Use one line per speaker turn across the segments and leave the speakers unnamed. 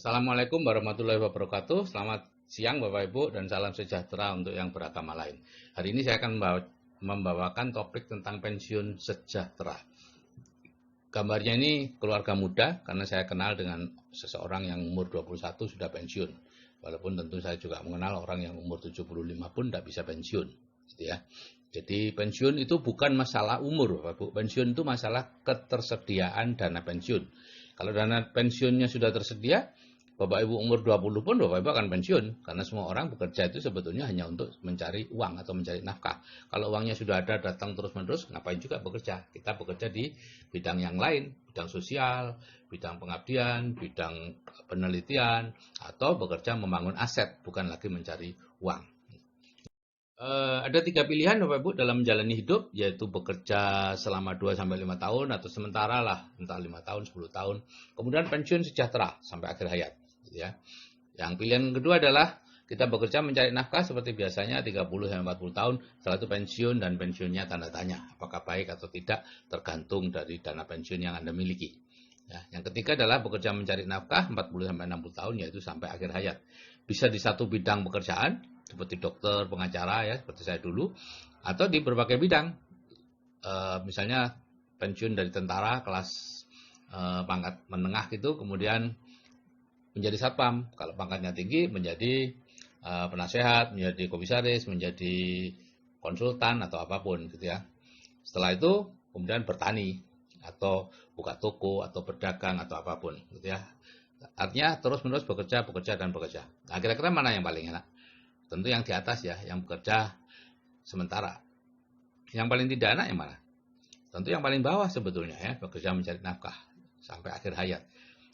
Assalamualaikum warahmatullahi wabarakatuh. Selamat siang Bapak Ibu dan salam sejahtera untuk yang beragama lain. Hari ini saya akan membawakan topik tentang pensiun sejahtera. Gambarnya ini keluarga muda karena saya kenal dengan seseorang yang umur 21 sudah pensiun. Walaupun tentu saya juga mengenal orang yang umur 75 pun tidak bisa pensiun. Gitu ya. Jadi pensiun itu bukan masalah umur Bapak Ibu. Pensiun itu masalah ketersediaan dana pensiun. Kalau dana pensiunnya sudah tersedia, Bapak Ibu umur 20 pun Bapak Ibu akan pensiun. Karena semua orang bekerja itu sebetulnya hanya untuk mencari uang atau mencari nafkah. Kalau uangnya sudah ada datang terus-menerus, ngapain juga bekerja? Kita bekerja di bidang yang lain, bidang sosial, bidang pengabdian, bidang penelitian, atau bekerja membangun aset, bukan lagi mencari uang. Ada 3 pilihan Bapak Ibu dalam menjalani hidup, yaitu bekerja selama 2-5 tahun atau sementara lah, entah 5 tahun, 10 tahun. Kemudian pensiun sejahtera sampai akhir hayat. Gitu ya. Yang pilihan kedua adalah kita bekerja mencari nafkah seperti biasanya 30-40 tahun, setelah itu pensiun dan pensiunnya tanda tanya. Apakah baik atau tidak tergantung dari dana pensiun yang Anda miliki. Ya, yang ketiga adalah bekerja mencari nafkah 40-60 tahun, yaitu sampai akhir hayat. Bisa di satu bidang pekerjaan, seperti dokter, pengacara ya, seperti saya dulu, atau di berbagai bidang. Misalnya pensiun dari tentara kelas pangkat menengah gitu, kemudian menjadi satpam. Kalau pangkatnya tinggi menjadi penasehat, menjadi komisaris, menjadi konsultan atau apapun gitu ya. Setelah itu kemudian bertani atau buka toko atau berdagang atau apapun gitu ya. Artinya terus-menerus bekerja, bekerja dan bekerja. Nah, kira-kira mana yang paling enak? Tentu yang di atas ya, yang bekerja sementara. Yang paling tidak enak yang mana? Tentu yang paling bawah sebetulnya ya, bekerja mencari nafkah sampai akhir hayat.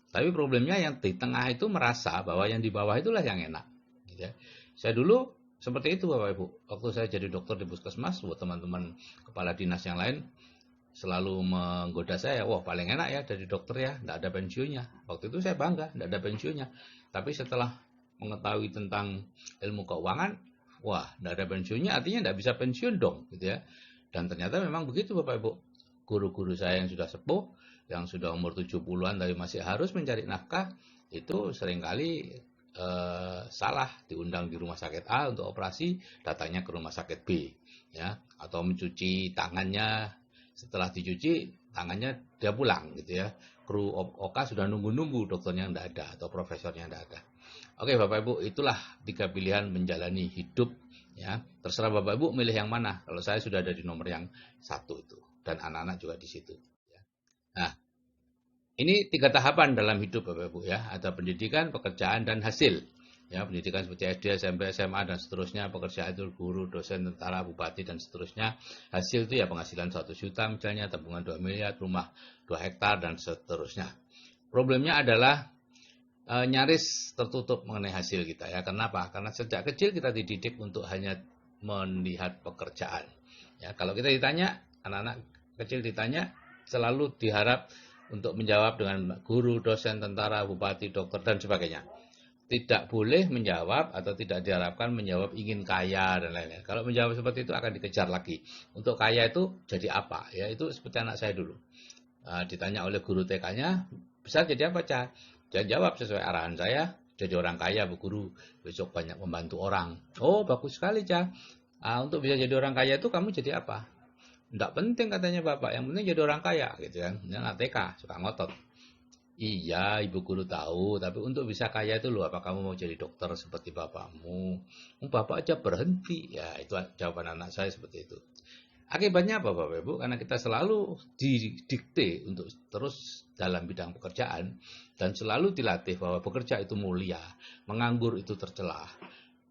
Tapi problemnya yang di tengah itu merasa bahwa yang di bawah itulah yang enak. Gitu ya. Saya dulu seperti itu Bapak Ibu. Waktu saya jadi dokter di puskesmas, buat teman-teman kepala dinas yang lain selalu menggoda saya, wah paling enak ya jadi dokter ya, tidak ada pensiunnya. Waktu itu saya bangga, tidak ada pensiunnya. Tapi setelah mengetahui tentang ilmu keuangan, wah tidak ada pensiunnya, artinya tidak bisa pensiun dong, gitu ya. Dan ternyata memang begitu Bapak Ibu. Guru-guru saya yang sudah sepuh, yang sudah umur 70-an tapi masih harus mencari nafkah, itu seringkali salah diundang di rumah sakit A untuk operasi, datangnya ke rumah sakit B, ya, atau mencuci tangannya, setelah dicuci tangannya dia pulang gitu ya. Kru OK sudah nunggu-nunggu, dokternya tidak ada atau profesornya tidak ada. Oke Bapak Ibu, itulah 3 pilihan menjalani hidup ya. Terserah Bapak Ibu milih yang mana. Kalau saya sudah ada di nomor yang 1 itu dan anak-anak juga di situ ya. Nah, ini 3 tahapan dalam hidup Bapak Ibu ya. Ada pendidikan, pekerjaan dan hasil. Ya, pendidikan seperti SD, SMP, SMA dan seterusnya, pekerjaan itu guru, dosen, tentara, bupati dan seterusnya. Hasil itu ya penghasilan 1 juta misalnya, tabungan 2 miliar, rumah 2 hektar dan seterusnya. Problemnya adalah nyaris tertutup mengenai hasil kita ya. Kenapa? Karena sejak kecil kita dididik untuk hanya melihat pekerjaan. Ya, kalau kita ditanya, anak-anak kecil ditanya selalu diharap untuk menjawab dengan guru, dosen, tentara, bupati, dokter dan sebagainya. Tidak boleh menjawab atau tidak diharapkan menjawab ingin kaya dan lain-lain. Kalau menjawab seperti itu akan dikejar lagi. Untuk kaya itu jadi apa? Ya itu seperti anak saya dulu. Ditanya oleh guru TK-nya, bisa jadi apa, Cah? Dia jawab sesuai arahan saya, jadi orang kaya, Bu Guru. Besok banyak membantu orang. Oh, bagus sekali, Cah. Untuk bisa jadi orang kaya itu kamu jadi apa? Tidak penting katanya Bapak, yang penting jadi orang kaya gitu kan. Yang anak TK suka ngotot. Iya, ibu guru tahu, tapi untuk bisa kaya itu loh, apa kamu mau jadi dokter seperti bapakmu? Bapak aja berhenti. Ya, itu jawaban anak saya seperti itu. Akibatnya apa Bapak Ibu? Karena kita selalu didikte untuk terus dalam bidang pekerjaan dan selalu dilatih bahwa bekerja itu mulia, menganggur itu tercela,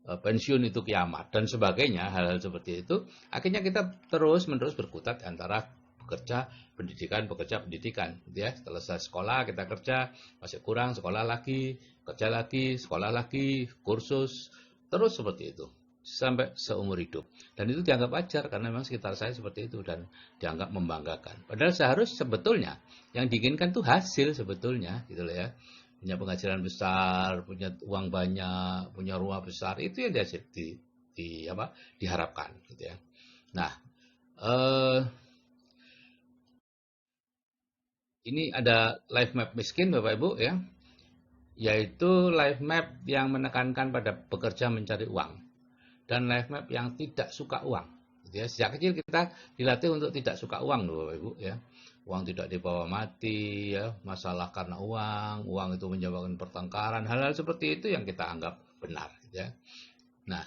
pensiun itu kiamat dan sebagainya, hal-hal seperti itu. Akhirnya kita terus-menerus berkutat antara bekerja pendidikan gitu ya. Selesai sekolah kita kerja, masih kurang sekolah lagi, kerja lagi, sekolah lagi, kursus, terus seperti itu sampai seumur hidup. Dan itu dianggap wajar karena memang sekitar saya seperti itu dan dianggap membanggakan. Padahal seharusnya sebetulnya yang diinginkan tuh hasil sebetulnya gitu loh ya. Punya penghasilan besar, punya uang banyak, punya rumah besar, itu yang diharapkan gitu ya. Nah, ini ada life map miskin Bapak Ibu ya. yaitu life map yang menekankan pada bekerja mencari uang dan life map yang tidak suka uang. Ya, sejak kecil kita dilatih untuk tidak suka uang loh Bapak Ibu ya. Uang tidak dibawa mati ya, masalah karena uang itu menyebabkan pertengkaran, hal-hal seperti itu yang kita anggap benar ya. Nah,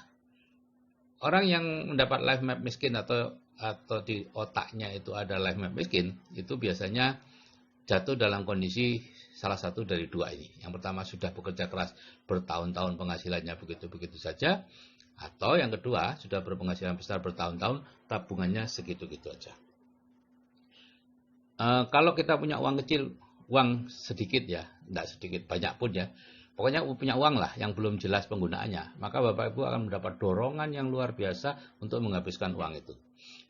orang yang mendapat life map miskin atau di otaknya itu ada life map miskin, itu biasanya jatuh dalam kondisi salah satu dari dua ini. Yang pertama sudah bekerja keras bertahun-tahun penghasilannya begitu-begitu saja, atau yang kedua sudah berpenghasilan besar bertahun-tahun tabungannya segitu-gitu aja. Kalau kita punya uang kecil, uang sedikit ya, tidak sedikit, banyak pun ya, pokoknya punya uang lah yang belum jelas penggunaannya, maka Bapak Ibu akan mendapat dorongan yang luar biasa untuk menghabiskan uang itu.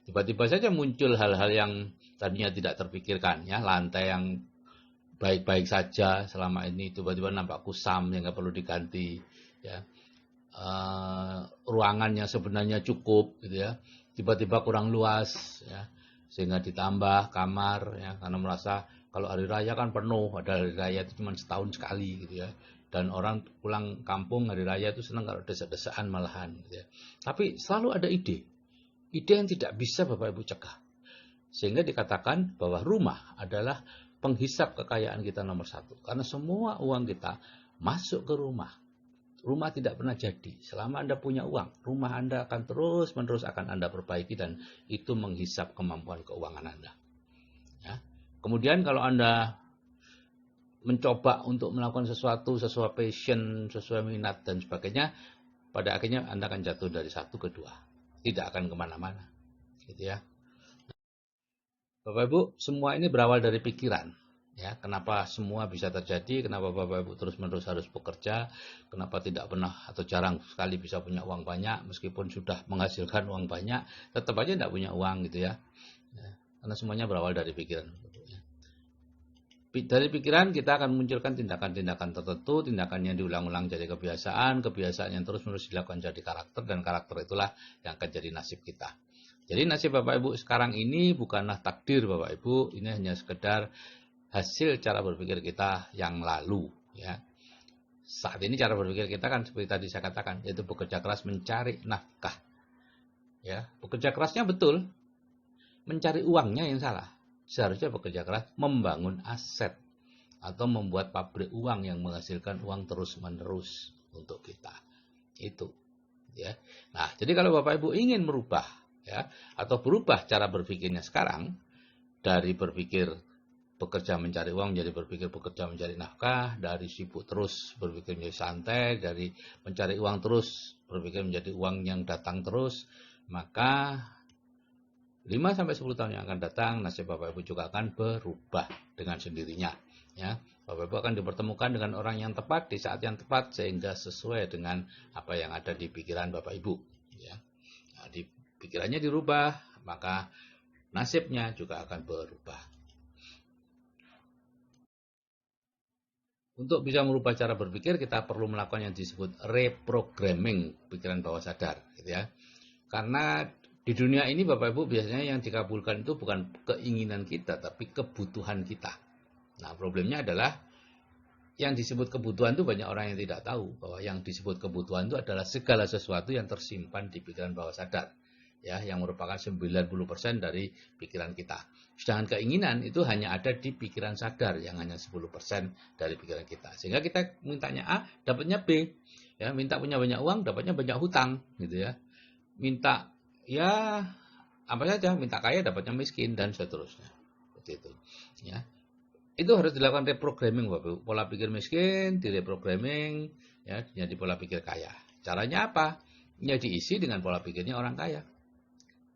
Tiba-tiba saja muncul hal-hal yang tadinya tidak terpikirkan ya, lantai yang baik-baik saja selama ini tiba-tiba nampak kusam yang nggak perlu diganti ya. Ruangan yang sebenarnya cukup gitu ya, tiba-tiba kurang luas ya, sehingga ditambah kamar ya, karena merasa kalau hari raya kan penuh, padahal hari raya itu cuma setahun sekali gitu ya, dan orang pulang kampung hari raya itu senang kalau desa-desaan malahan gitu ya. Tapi selalu ada ide yang tidak bisa Bapak Ibu cegah, sehingga dikatakan bahwa rumah adalah penghisap kekayaan kita nomor satu, karena semua uang kita masuk ke rumah. Rumah tidak pernah jadi selama Anda punya uang. Rumah Anda akan terus-menerus akan Anda perbaiki dan itu menghisap kemampuan keuangan Anda. Ya. Kemudian kalau Anda mencoba untuk melakukan sesuatu sesuai passion, sesuai minat dan sebagainya, pada akhirnya Anda akan jatuh dari satu ke dua. Tidak akan kemana-mana. Gitu ya. Bapak Ibu, semua ini berawal dari pikiran. Ya, kenapa semua bisa terjadi, kenapa Bapak Ibu terus-menerus harus bekerja, kenapa tidak pernah atau jarang sekali bisa punya uang banyak, meskipun sudah menghasilkan uang banyak, tetap aja tidak punya uang gitu ya. Karena semuanya berawal dari pikiran. Dari pikiran kita akan munculkan tindakan-tindakan tertentu, tindakan yang diulang-ulang jadi kebiasaan, kebiasaan yang terus-menerus dilakukan jadi karakter, dan karakter itulah yang akan jadi nasib kita. Jadi nasib Bapak Ibu sekarang ini bukanlah takdir Bapak Ibu, ini hanya sekedar hasil cara berpikir kita yang lalu ya. Saat ini cara berpikir kita kan seperti tadi saya katakan, yaitu bekerja keras mencari nafkah. Ya, bekerja kerasnya betul, mencari uangnya yang salah. Seharusnya bekerja keras membangun aset atau membuat pabrik uang yang menghasilkan uang terus-menerus untuk kita. Itu ya. Nah, jadi kalau Bapak Ibu ingin merubah ya atau berubah cara berpikirnya sekarang dari berpikir bekerja mencari uang menjadi berpikir bekerja mencari nafkah, dari sibuk terus berpikir menjadi santai, dari mencari uang terus berpikir menjadi uang yang datang terus, maka 5-10 tahun yang akan datang nasib Bapak Ibu juga akan berubah dengan sendirinya ya. Bapak Ibu akan dipertemukan dengan orang yang tepat di saat yang tepat sehingga sesuai dengan apa yang ada di pikiran Bapak Ibu ya. Nah, di pikirannya dirubah, maka nasibnya juga akan berubah. Untuk bisa merubah cara berpikir, kita perlu melakukan yang disebut reprogramming pikiran bawah sadar, gitu ya. Karena di dunia ini Bapak Ibu biasanya yang dikabulkan itu bukan keinginan kita, tapi kebutuhan kita. Nah, problemnya adalah yang disebut kebutuhan itu banyak orang yang tidak tahu bahwa yang disebut kebutuhan itu adalah segala sesuatu yang tersimpan di pikiran bawah sadar. Ya, yang merupakan 90% dari pikiran kita. Sedangkan keinginan itu hanya ada di pikiran sadar yang hanya 10% dari pikiran kita. Sehingga kita mintanya A, dapatnya B. Ya, minta punya banyak uang, dapatnya banyak hutang, gitu ya. Minta ya apa saja, minta kaya dapatnya miskin dan seterusnya. Seperti itu. Ya. Itu harus dilakukan reprogramming Bapak. Pola pikir miskin direprogramming ya jadi pola pikir kaya. Caranya apa? Ya diisi dengan pola pikirnya orang kaya.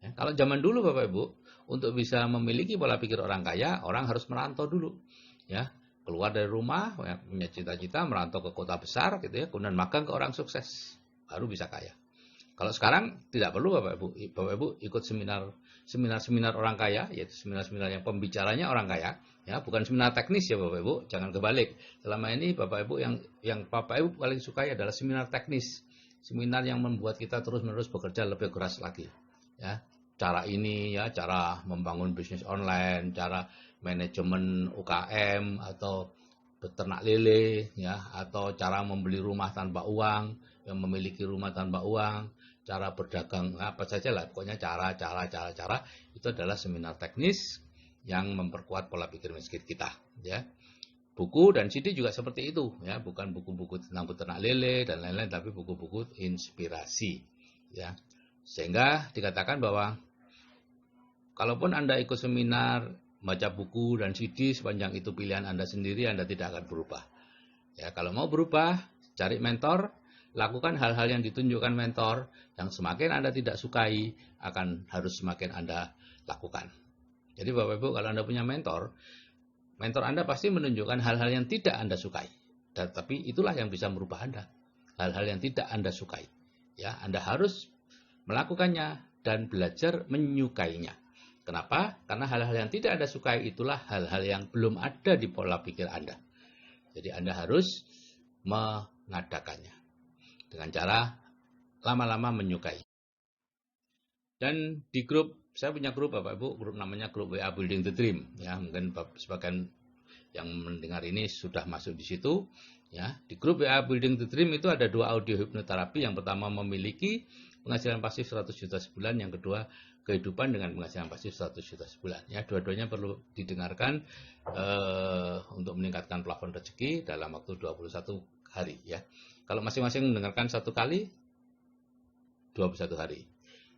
Ya, kalau zaman dulu Bapak Ibu, untuk bisa memiliki pola pikir orang kaya, orang harus merantau dulu. Ya, keluar dari rumah, ya, punya cita-cita merantau ke kota besar gitu ya, kemudian magang ke orang sukses, baru bisa kaya. Kalau sekarang tidak perlu Bapak Ibu ikut seminar orang kaya, yaitu seminar-seminar yang pembicaranya orang kaya, ya, bukan seminar teknis ya Bapak Ibu, jangan kebalik. Selama ini Bapak Ibu yang Bapak Ibu paling suka adalah seminar teknis, seminar yang membuat kita terus-menerus bekerja lebih keras lagi, ya. Cara ini ya, cara membangun bisnis online, cara manajemen UKM atau beternak lele, ya, atau cara membeli rumah tanpa uang, yang memiliki rumah tanpa uang, cara berdagang, apa saja lah, pokoknya cara itu adalah seminar teknis yang memperkuat pola pikir miskin kita, ya. Buku dan CD juga seperti itu, ya, bukan buku-buku tentang beternak lele dan lain-lain, tapi buku-buku inspirasi, ya. Sehingga dikatakan bahwa kalaupun Anda ikut seminar, baca buku dan CD, sepanjang itu pilihan Anda sendiri, Anda tidak akan berubah. Ya, kalau mau berubah, cari mentor, lakukan hal-hal yang ditunjukkan mentor, yang semakin Anda tidak sukai, harus semakin Anda lakukan. Jadi Bapak Ibu, kalau Anda punya mentor Anda pasti menunjukkan hal-hal yang tidak Anda sukai. Tapi itulah yang bisa merubah Anda. Hal-hal yang tidak Anda sukai. Ya, Anda harus melakukannya dan belajar menyukainya. Kenapa? Karena hal-hal yang tidak Anda sukai itulah hal-hal yang belum ada di pola pikir Anda. Jadi Anda harus mengadakannya dengan cara lama-lama menyukai. Dan di grup, saya punya grup Bapak Ibu, grup namanya grup WA Building the Dream. Ya, mungkin sebagian yang mendengar ini sudah masuk di situ. Ya, di grup WA Building the Dream itu ada 2 audio hipnoterapi. Yang pertama memiliki penghasilan pasif 100 juta sebulan, yang kedua kehidupan dengan penghasilan pasif 100 juta sebulan. Ya, dua-duanya perlu didengarkan untuk meningkatkan plafon rezeki dalam waktu 21 hari. Ya, kalau masing-masing mendengarkan 1 kali, 21 hari.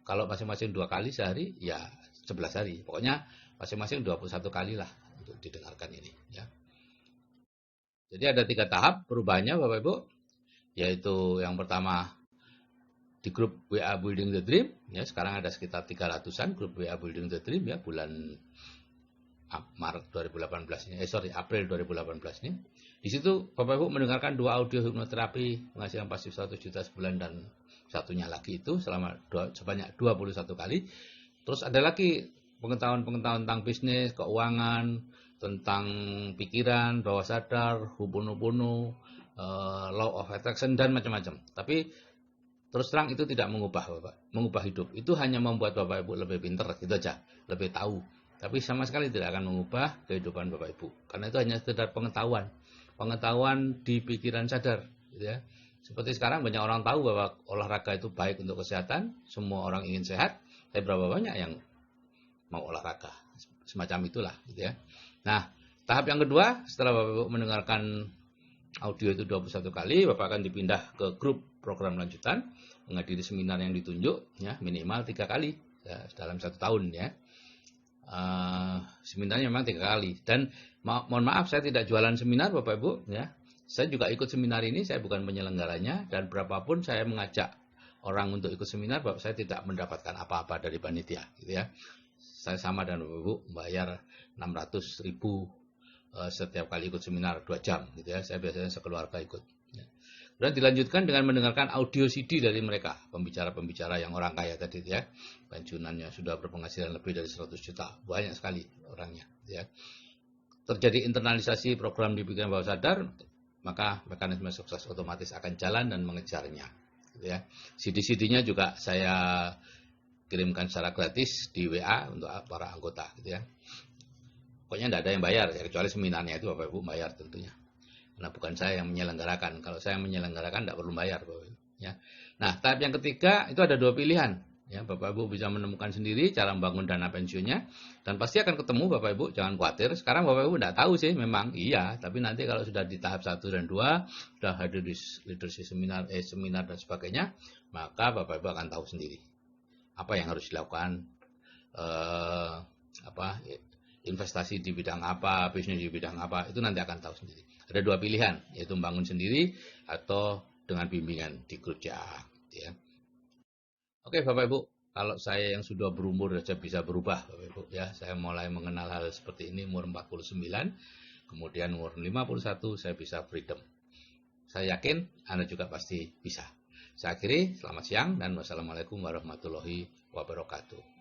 Kalau masing-masing 2 kali sehari, ya 11 hari. Pokoknya masing-masing 21 kali lah untuk didengarkan ini. Ya. Jadi ada 3 tahap perubahannya Bapak Ibu, yaitu yang pertama di grup WA Building the Dream, ya, sekarang ada sekitar 300-an grup WA Building the Dream, ya, bulan Maret 2018 ini, April 2018 ini. Di situ Bapak Ibu mendengarkan 2 audio hipnoterapi penghasilan pasif 100 juta sebulan dan satunya lagi itu sebanyak 21 kali. Terus ada lagi pengetahuan-pengetahuan tentang bisnis, keuangan, tentang pikiran, bawah sadar, Ho'oponopono, law of attraction dan macam-macam. Tapi terus terang itu tidak mengubah hidup. Itu hanya membuat Bapak Ibu lebih pintar, gitu aja, lebih tahu. Tapi sama sekali tidak akan mengubah kehidupan Bapak Ibu. Karena itu hanya sekedar pengetahuan di pikiran sadar, gitu ya. Seperti sekarang banyak orang tahu bahwa olahraga itu baik untuk kesehatan, semua orang ingin sehat, tapi berapa banyak yang mau olahraga? Semacam itulah, gitu ya. Nah, tahap yang kedua, setelah Bapak Ibu mendengarkan audio itu 21 kali, Bapak akan dipindah ke grup program lanjutan, menghadiri seminar yang ditunjuk, ya, minimal 3 kali, ya, dalam 1 tahun, ya. Seminarnya memang 3 kali. Dan mohon maaf, saya tidak jualan seminar Bapak Ibu, ya. Saya juga ikut seminar ini, saya bukan penyelenggaranya, dan berapapun saya mengajak orang untuk ikut seminar, Bapak, saya tidak mendapatkan apa-apa dari panitia, gitu ya. Saya sama dengan Bapak Ibu, bayar 600.000 setiap kali ikut seminar 2 jam, gitu ya. Saya biasanya sekeluarga ikut. Ya. Dan dilanjutkan dengan mendengarkan audio CD dari mereka, pembicara-pembicara yang orang kaya tadi, ya. Pensiunannya sudah berpenghasilan lebih dari 100 juta, banyak sekali orangnya, ya. Terjadi internalisasi program di pikiran bawah sadar, maka mekanisme sukses otomatis akan jalan dan mengejarnya, gitu ya. CD-CD-nya juga saya kirimkan secara gratis di WA untuk para anggota, gitu ya. Pokoknya tidak ada yang bayar, ya, kecuali seminarnya itu Bapak Ibu bayar tentunya. Karena bukan saya yang menyelenggarakan. Kalau saya menyelenggarakan tidak perlu bayar, Bapak Ibu, ya. Nah, tahap yang ketiga itu ada 2 pilihan. Ya, Bapak Ibu bisa menemukan sendiri cara membangun dana pensiunnya, dan pasti akan ketemu Bapak Ibu, jangan khawatir. Sekarang Bapak Ibu tidak tahu sih, memang iya, tapi nanti kalau sudah di tahap 1 dan 2, sudah hadir di leadership seminar dan sebagainya, maka Bapak Ibu akan tahu sendiri apa yang harus dilakukan, investasi di bidang apa, bisnis di bidang apa, itu nanti akan tahu sendiri. Ada 2 pilihan, yaitu membangun sendiri atau dengan bimbingan di grup CA, ya. Oke Bapak Ibu, kalau saya yang sudah berumur saja bisa berubah Bapak Ibu, ya. Saya mulai mengenal hal seperti ini umur 49, kemudian umur 51 saya bisa freedom. Saya yakin Anda juga pasti bisa. Saya akhiri, selamat siang dan wassalamualaikum warahmatullahi wabarakatuh.